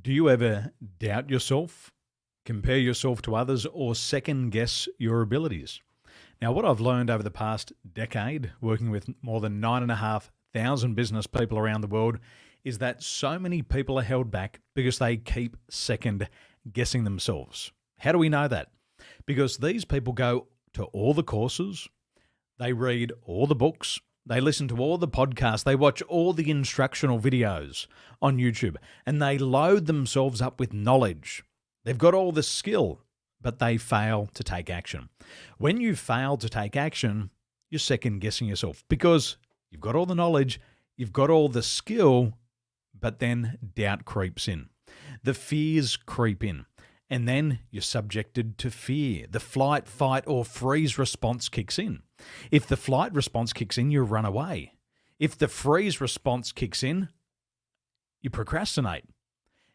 Do you ever doubt yourself, compare yourself to others, or second guess your abilities? Now, what I've learned over the past decade, working with more than 9,500 business people around the world, is that so many people are held back because they keep second guessing themselves. How do we know that? Because these people go to all the courses, they read all the books, they listen to all the podcasts, they watch all the instructional videos on YouTube, and they load themselves up with knowledge. They've got all the skill, but they fail to take action. When you fail to take action, you're second guessing yourself because you've got all the knowledge, you've got all the skill, but then doubt creeps in. The fears creep in. And then you're subjected to fear. The flight, fight, or freeze response kicks in. If the flight response kicks in, you run away. If the freeze response kicks in, you procrastinate.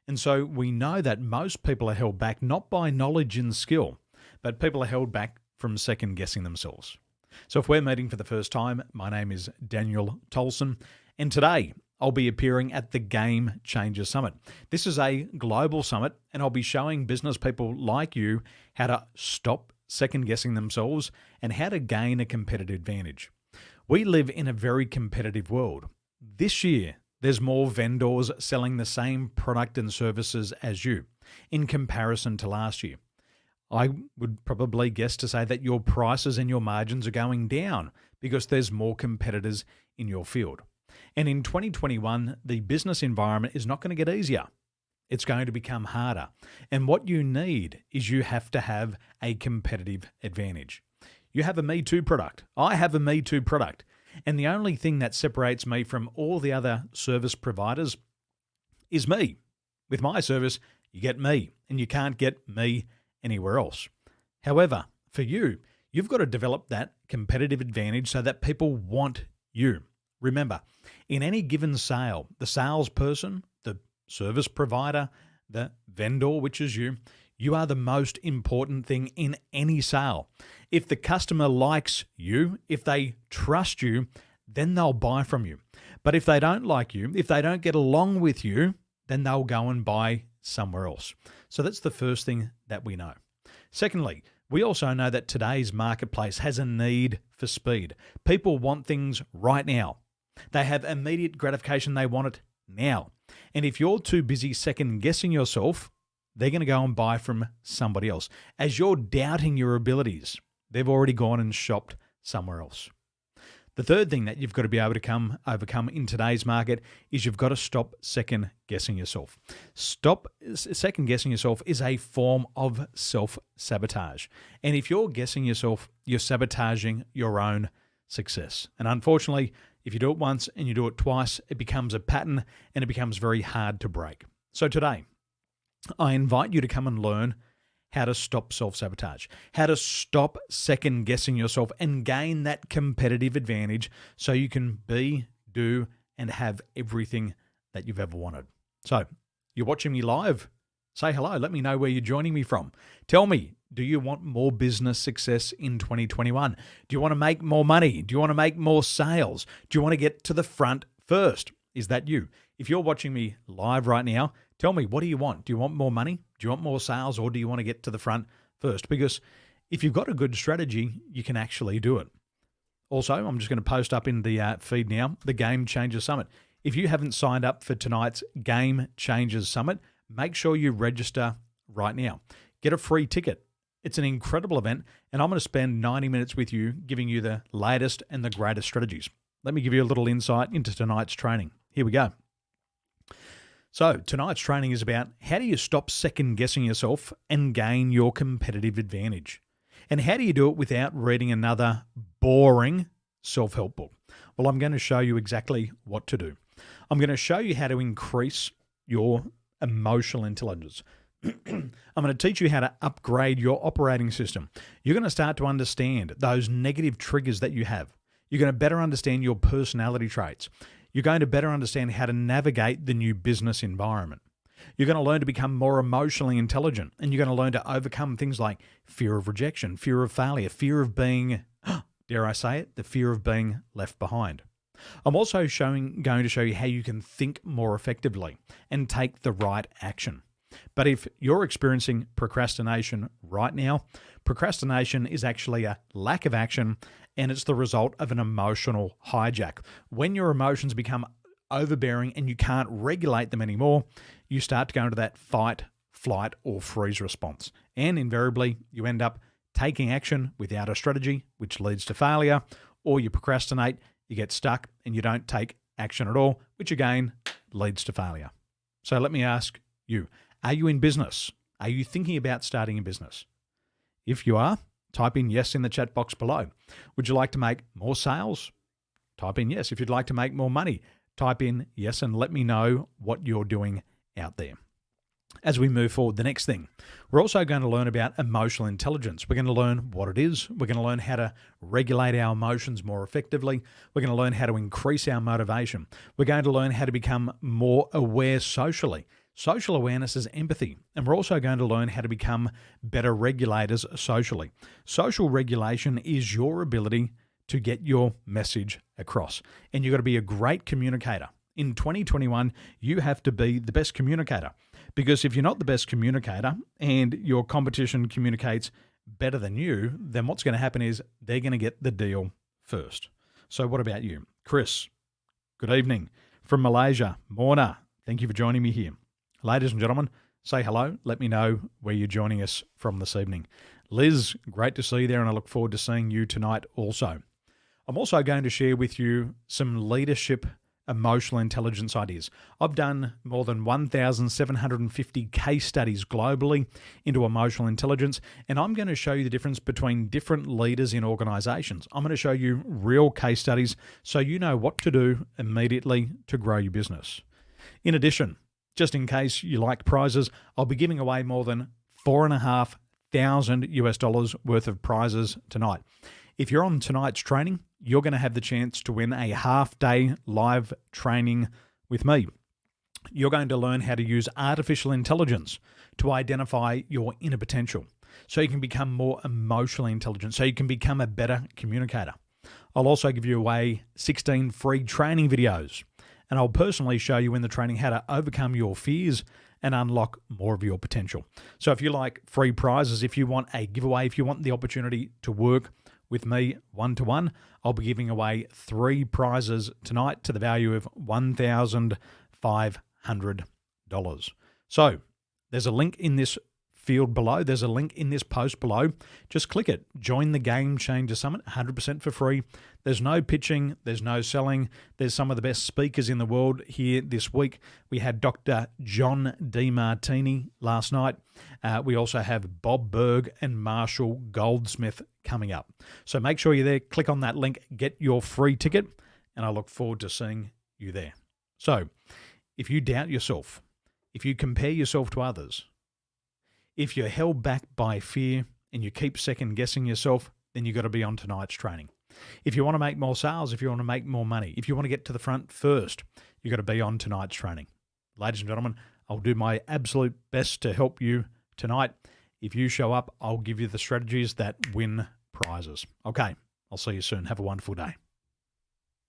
And so we know that most people are held back not by knowledge and skill, but people are held back from second guessing themselves. So if we're meeting for the first time, my name is Daniel Tolson, and today I'll be appearing at the Game Changer Summit. This is a global summit, and I'll be showing business people like you how to stop second guessing themselves and how to gain a competitive advantage. We live in a very competitive world. This year, there's more vendors selling the same product and services as you in comparison to last year. I would probably guess to say that your prices and your margins are going down because there's more competitors in your field. And in 2021, the business environment is not going to get easier. It's going to become harder. And what you need is you have to have a competitive advantage. You have a Me Too product. I have a Me Too product. And the only thing that separates me from all the other service providers is me. With my service, you get me, and you can't get me anywhere else. However, for you, you've got to develop that competitive advantage so that people want you. Remember, in any given sale, the salesperson, the service provider, the vendor, which is you are the most important thing in any sale. If the customer likes you, if they trust you, then they'll buy from you. But if they don't like you, if they don't get along with you, then they'll go and buy somewhere else. So that's the first thing that we know. Secondly, we also know that today's marketplace has a need for speed. People want things right now. They have immediate gratification. They want it now. And if you're too busy second guessing yourself, they're going to go and buy from somebody else. As you're doubting your abilities, they've already gone and shopped somewhere else. The third thing that you've got to be able to overcome in today's market is you've got to stop second guessing yourself. Second guessing yourself is a form of self-sabotage. And if you're guessing yourself, you're sabotaging your own success. And unfortunately, if you do it once and you do it twice, it becomes a pattern and it becomes very hard to break. So today, I invite you to come and learn how to stop self-sabotage, how to stop second guessing yourself and gain that competitive advantage so you can be, do, and have everything that you've ever wanted. So you're watching me live? Say hello. Let me know where you're joining me from. Tell me, do you want more business success in 2021? Do you want to make more money? Do you want to make more sales? Do you want to get to the front first? Is that you? If you're watching me live right now, tell me, what do you want? Do you want more money? Do you want more sales? Or do you want to get to the front first? Because if you've got a good strategy, you can actually do it. Also, I'm just going to post up in the feed now, the Game Changer Summit. If you haven't signed up for tonight's Game Changers Summit, make sure you register right now. Get a free ticket. It's an incredible event, and I'm going to spend 90 minutes with you giving you the latest and the greatest strategies. Let me give you a little insight into tonight's training. Here we go. So tonight's training is about how do you stop second guessing yourself and gain your competitive advantage? And how do you do it without reading another boring self-help book? Well, I'm going to show you exactly what to do. I'm going to show you how to increase your emotional intelligence. I'm going to teach you how to upgrade your operating system. You're going to start to understand those negative triggers that you have. You're going to better understand your personality traits. You're going to better understand how to navigate the new business environment. You're going to learn to become more emotionally intelligent, and you're going to learn to overcome things like fear of rejection, fear of failure, fear of being, dare I say it, the fear of being left behind. I'm also going to show you how you can think more effectively and take the right action. But if you're experiencing procrastination right now, procrastination is actually a lack of action, and it's the result of an emotional hijack. When your emotions become overbearing and you can't regulate them anymore, you start to go into that fight, flight, or freeze response. And invariably, you end up taking action without a strategy, which leads to failure, or you procrastinate, you get stuck, and you don't take action at all, which again leads to failure. So let me ask you, are you in business? Are you thinking about starting a business? If you are, type in yes in the chat box below. Would you like to make more sales? Type in yes. If you'd like to make more money, type in yes and let me know what you're doing out there. As we move forward, the next thing, we're also going to learn about emotional intelligence. We're going to learn what it is. We're going to learn how to regulate our emotions more effectively. We're going to learn how to increase our motivation. We're going to learn how to become more aware socially. Social awareness is empathy, and we're also going to learn how to become better regulators socially. Social regulation is your ability to get your message across, and you've got to be a great communicator. In 2021, you have to be the best communicator, because if you're not the best communicator and your competition communicates better than you, then what's going to happen is they're going to get the deal first. So what about you? Chris, good evening from Malaysia. Morna, thank you for joining me here. Ladies and gentlemen, say hello. Let me know where you're joining us from this evening. Liz, great to see you there, and I look forward to seeing you tonight also. I'm also going to share with you some leadership emotional intelligence ideas. I've done more than 1,750 case studies globally into emotional intelligence, and I'm going to show you the difference between different leaders in organizations. I'm going to show you real case studies so you know what to do immediately to grow your business. In addition, just in case you like prizes, I'll be giving away more than $4,500 worth of prizes tonight. If you're on tonight's training, you're going to have the chance to win a half-day live training with me. You're going to learn how to use artificial intelligence to identify your inner potential so you can become more emotionally intelligent, so you can become a better communicator. I'll also give you away 16 free training videos, and I'll personally show you in the training how to overcome your fears and unlock more of your potential. So if you like free prizes, if you want a giveaway, if you want the opportunity to work with me one-to-one, I'll be giving away 3 prizes tonight to the value of $1,500. So there's a link in this field below. There's a link in this post below. Just click it. Join the Game Changer Summit, 100% for free. There's no pitching. There's no selling. There's some of the best speakers in the world here this week. We had Dr. John DeMartini last night. We also have Bob Berg and Marshall Goldsmith coming up. So make sure you're there. Click on that link. Get your free ticket, and I look forward to seeing you there. So if you doubt yourself, if you compare yourself to others, if you're held back by fear and you keep second-guessing yourself, then you've got to be on tonight's training. If you want to make more sales, if you want to make more money, if you want to get to the front first, you've got to be on tonight's training. Ladies and gentlemen, I'll do my absolute best to help you tonight. If you show up, I'll give you the strategies that win prizes. Okay, I'll see you soon. Have a wonderful day.